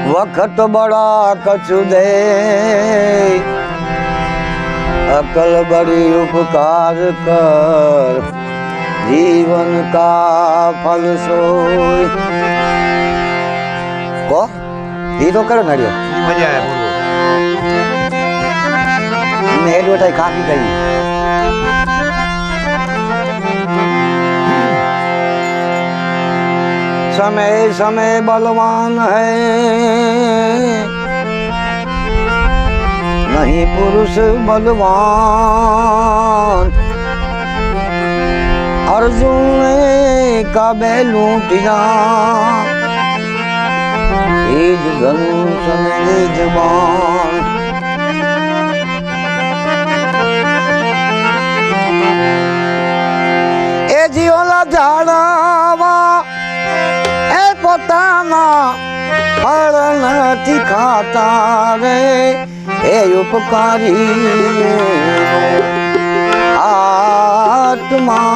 वक्त बड़ा कछु दे, अकल बड़ी उपकार कर, जीवन का फल सोई। को ये तो करो ना, मजा आया बोलो। मैं एडवर्टाइज काफी कही। समय समय बलवान है, नहीं पुरुष बलवान। अर्जुन ने काबे लूटिया, तेज धनुष मेरे जवान। ए जीवला झाड़ावा પોતાના ફળ નથી ખાતા રે, એ ઉપકારી આત્મા।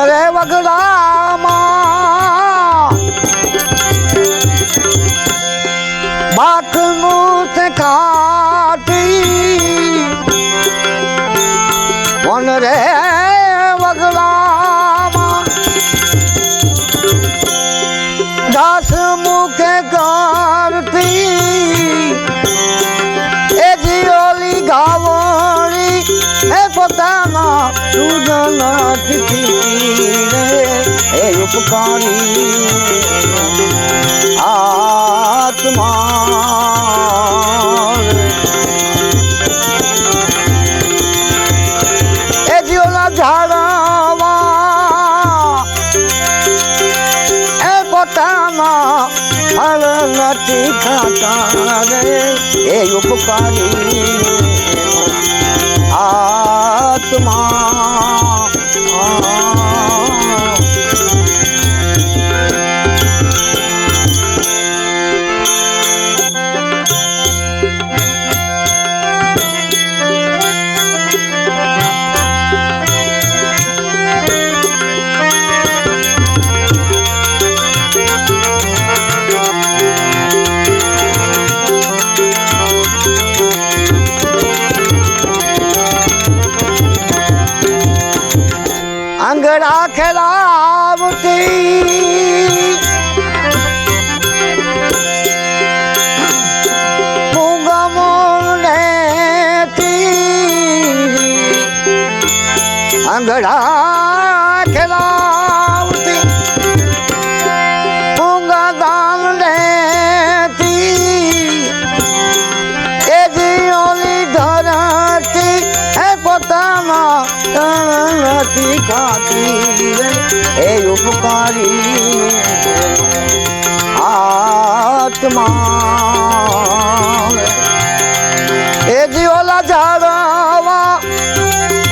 રે વગડામાં બાકનું તે કાટી, મન રે વગડામાં દાસ મુખે કરતી, એ જીઓલી ગાવણી એ પોતાના તુજના તિથિ રે, એ ઉપકારી આત્મા। એ જીવના ઝાડવા એ પોતાના ફળ નથી ખાતા રે, એ ઉપકારી આત્મા। अंगड़ा खिलावती मूंगा मोलती, अंगड़ा खिलावती मूंगा दान देती, ए जीओली धरती है पोताना નથી ખાતી રે, એ ઉપકારી આત્મા। એ જીવલા ઝાડવા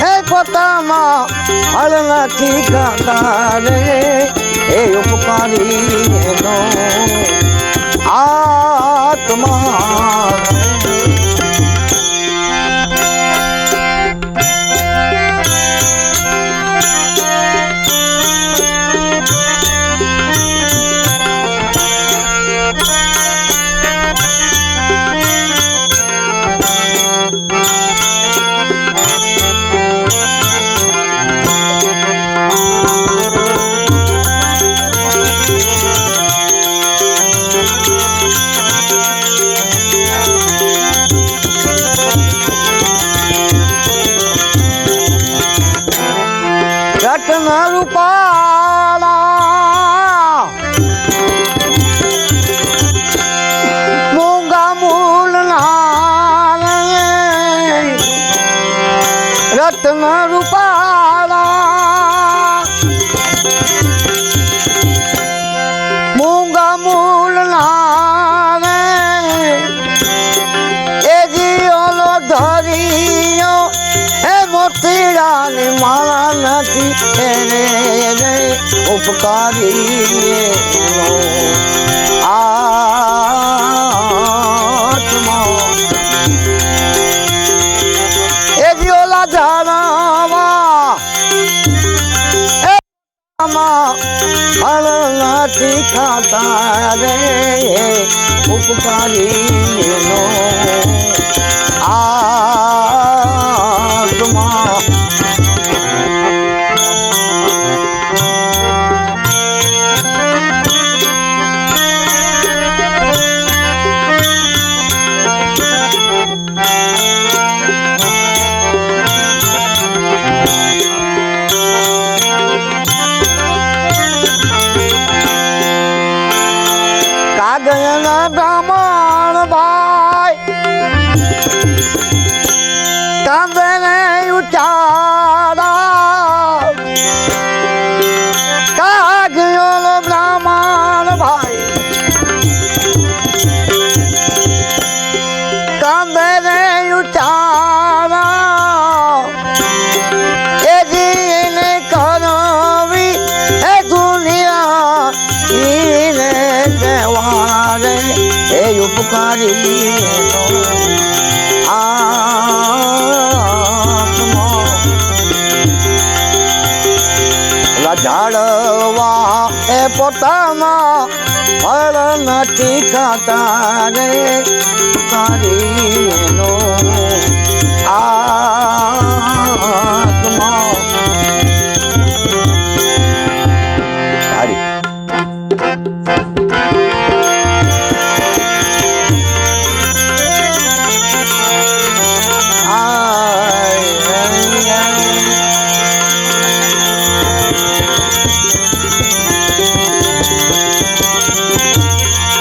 એ પોતાના ફળ નથી ખાતા રે, એ ઉપકારી એનો આત્મા। રત્ન રૂપાળા મૂંગા મૂલના, રત્ન રૂપાળા મૂંગા મૂલના, એ જીઓલો ધરિયો એ મોતીડાની માળા નથી એને રે ઉપકારી આત્મા એ જીઓલા જાણવા ફળ નથી ખાતા રે ઉપકારી નો આત્મા કાગયના બ્રાહ્મણ ભાઈ કાંદે ને ઉચારા કાગયો બ્રાહ્મણ ભાઈ કાંદે ને ઉચારા એ જીને કરવી એ દુનિયા ઈને દેવારે એ ઉપકારી ઝાડવા એ પોતાના ફળ નથી ખાતા રે કારીનો આત્મા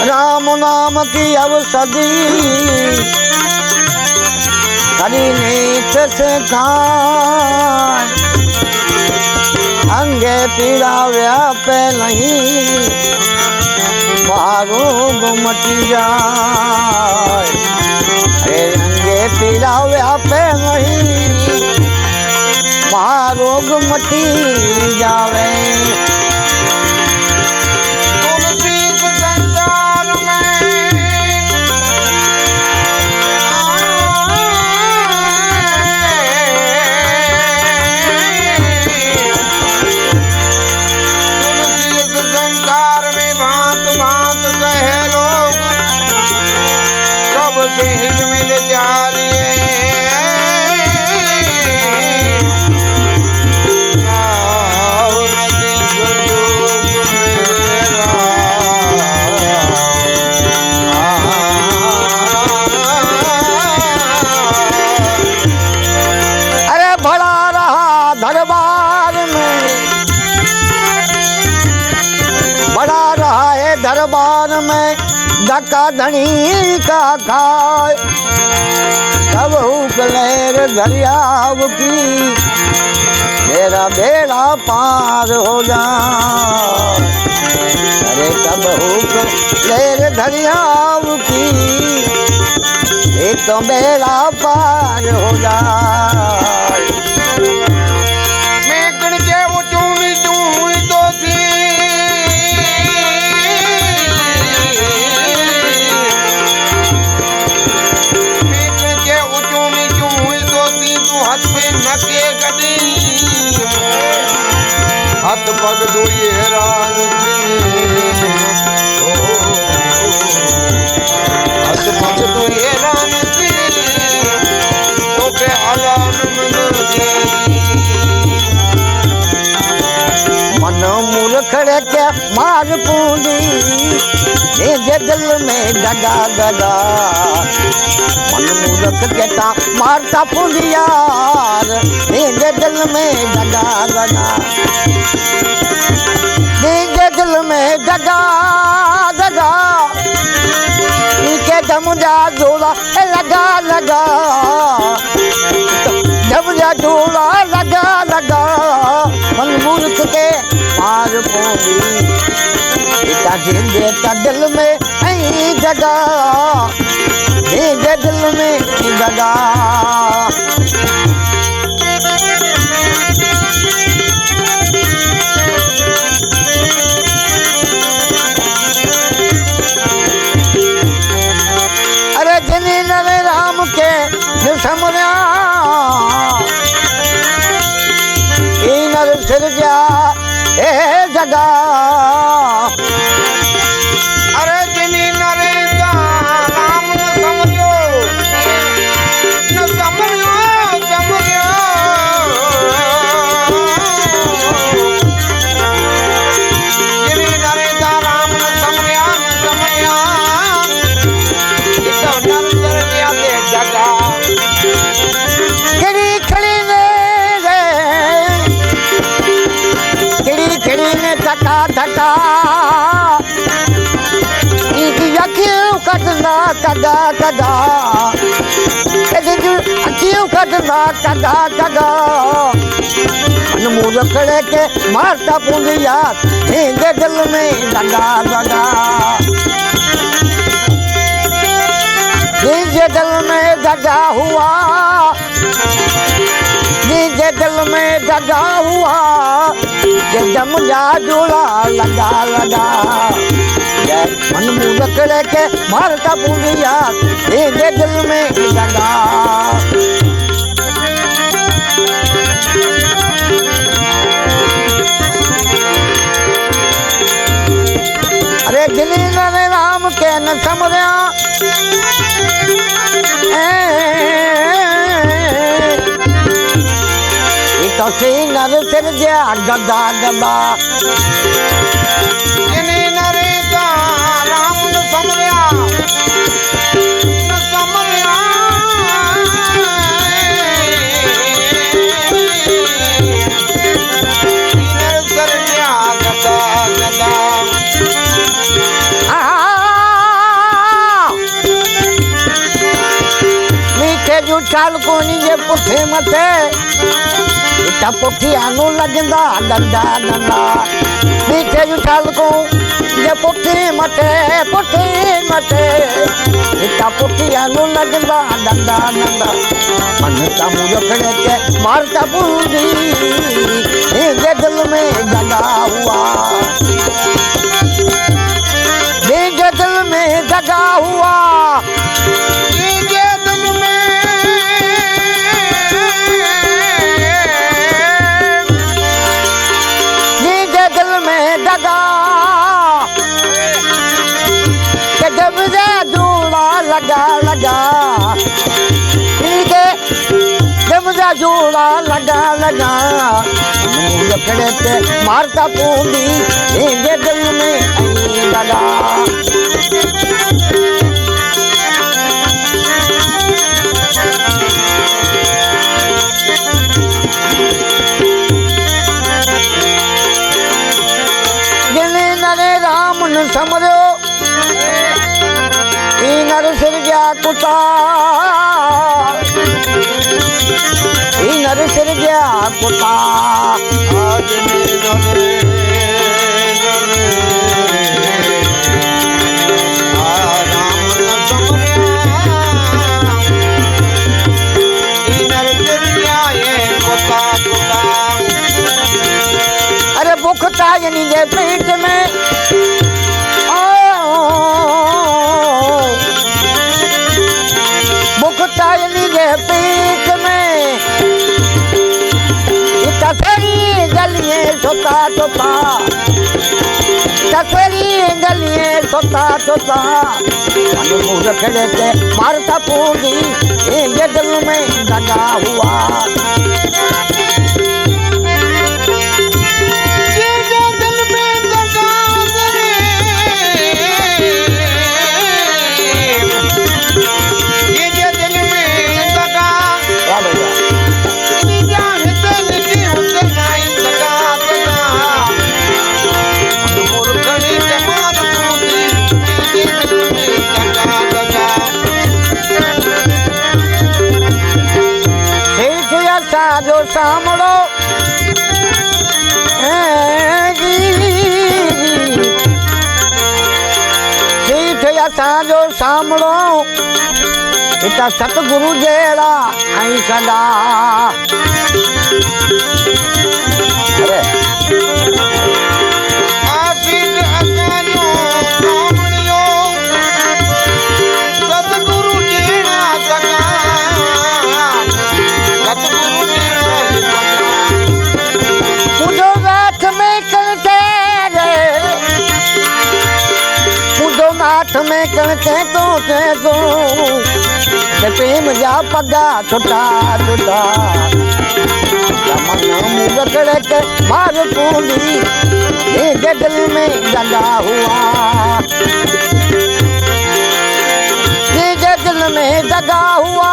राम नाम की औषधि हरि नीत से खाए अंगे पीड़ा व्यापे नहीं रोग मटी जाए अरे अंगे पीड़ा व्यापे नहीं रोग मटी जावे मिल जालिए अरे भला रहा दरबार में बड़ा रहा है दरबार में धक्का धनी का खाए तब हुकलेर दरियाव की मेरा बेड़ा पार हो जाए अरे तब हुकलेर दरियाव की एक तो बेड़ा पार हो जाए मैं गणजे वो चूनी चूई तो थी हाथ पग दुई हैरान हाथ पग दुई हैरान तो के आलान मन मूर्ख के मार पूंदी मेरे दिल में डगा डगा मन मूर्ख के ता मारता पूंदी यार मेरे दिल में डगा डगा मेरे दिल में डगा डगा इनके दम जा जोड़ा लगा लगा जब जा जोड़ा लगा लगा मन मूर्ख के मार पूंदी जिंदे दिल में ऐं जगा दिल में जगा सिरजा ए जगा अरे जिनी नरेंद्र राम न समझो न समझो समझो जिनी नरेंद्र राम न समझा इतो नंदर दिया दे जगा खड़ी खड़ी ने थका थका अखियूं कढंदा कदा कदा अखियूं कढंदा कदा कदा मूर खड़े के मारता पूंदिया तेरे दिल में दगा दगा तेरे दिल में दगा हुआ तेरे दिल में दगा हुआ जब मुझा जोड़ा लगा लगा मन मुँह रखड़े के मारता पूंदिया तेरे दिल में दगा अरे जिनी ने राम के न समझा तो सी नर सिर जा गदा गदा जिनी नरेंद्र राम न समझा न समझा नर सर जा गदा गदा मीठे जो चाल कोनी जे पुठे मथे इता पुठिया नु लगंदा डंडा डंडा मीठे जो चाल को जे पुठे मथे इता पुठिया नु लगंदा डंडा डंडा मन ता मुझे खड़े के मारता बूंदी ये दिल में दगा हुआ ये दिल में दगा हुआ ये दिल में दगा के जब से जोड़ा लगा लगा जब से जोड़ा लगा लगा लकड़े पे मारता पूंदी ये दिल में दगा राम न समझो नर सिर जा कुता नर सिर जा कुता अरे भूख ताजनी जे पेट में ताजनी के पेट में तसरी गलिए सोता सोता तसरी गलिए सोता सोता मुँह खड़े के मारता पूंगी ये दिल में दगा हुआ जो सामड़ो सीठ असांजो सामड़ो इता सतगुरु जहिड़ा ऐं सदा ते तो ते प्रेम जा पगा छुटा छुटा मन मुरखड़े के मार पूरी ये दिल में दगा हुआ ये दिल में दगा हुआ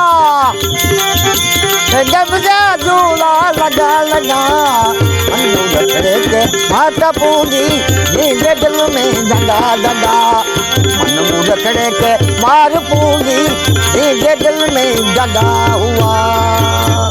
जब जा झूला लगा लगा मन मुरखड़े के माता पूरी ये दिल में दगा दगा मन मुरखड़े के मार पूरी ये दिल में दगा हुआ